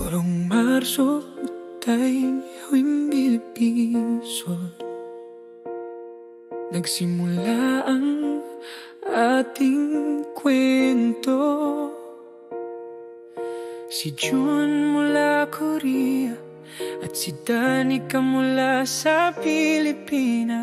Noong Marso tayo hindi bisot, nagsimula ang ating kwento. Si June mula Korea at si Danica mula sa Pilipinas.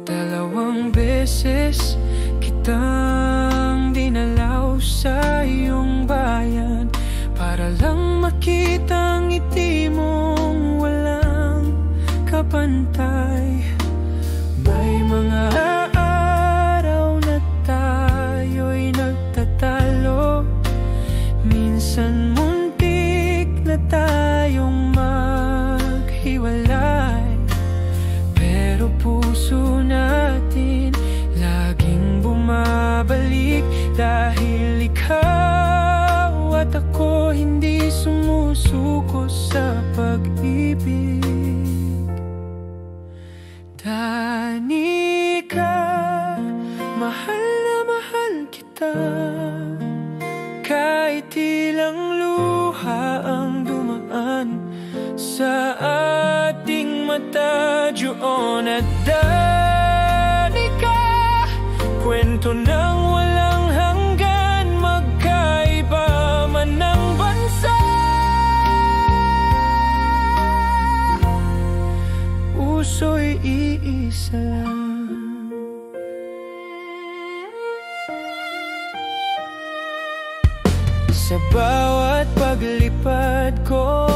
Dalawang beses kitang dinalaw sa iyong bayan para lang makita ang ngiti mong walang kapantay. May mga araw na tayo'y nagtatalo, minsan muntik na tayong maghiwalay, pero puso natin laging bumabalik dahil ikaw at ako hindi sumusuko sa pag-ibig. Danica, mahal na mahal kita, kahit ilang luha ang dumaan sa ating mata. June at Danica, kwento ng walang hanggan, magkaiba man ng bansa, puso'y iisa lang. Sa bawat paglipad ko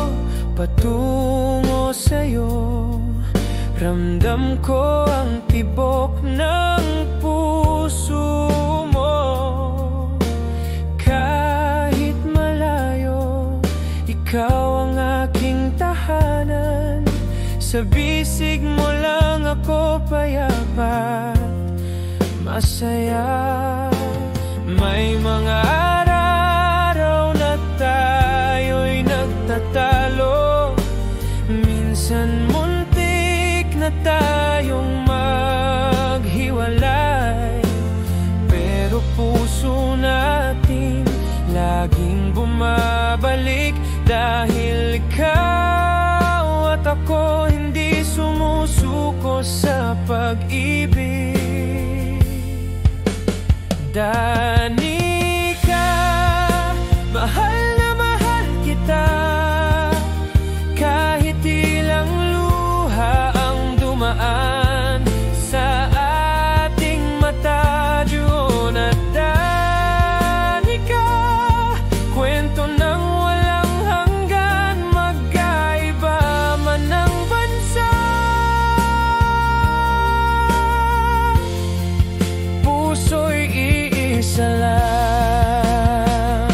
patungo sa'yo, ramdam ko ang tibok ng puso mo. Kahit malayo, ikaw ang aking tahanan. Sa bisig mo lang ako payapa, masaya. May mga araw na tayo'y nagtatalo, minsan muntik na tayong maghiwalay, pero puso natin laging bumabalik dahil ikaw at ako hindi sumusuko sa pag-ibig. Danica, mahal na mahal kita, kahit ilang luha ang dumaan sa ating mata. June at Danica, kwento ng walang hanggan, magkaiba man ng bansa, puso'y iisa lang.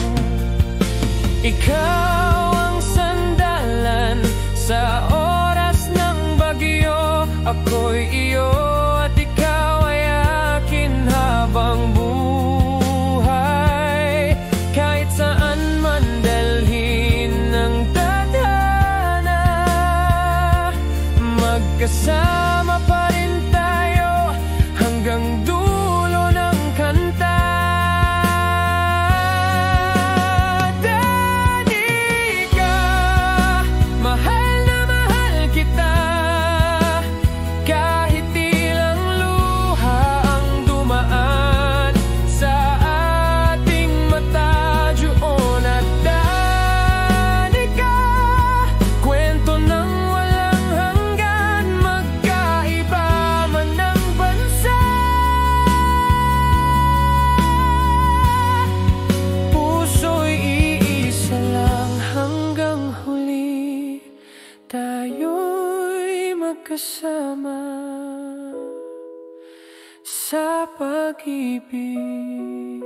Ikaw ang sandalan sa oras ng bagyo, ako'y iyo at ikaw ay akin habang buhay. Kahit saan man dalhin ng tadhana, magkasama pa rin tayo hanggang dulo ng kanta. Danica, mahal na mahal kita, kahit ilang luha ang dumaan sa ating mata. June at Danica, kwento ng walang hanggan, magkaiba man ng bansa, puso'y iisa lang. Hanggang huli tayo'y magkasama sa pag-ibig.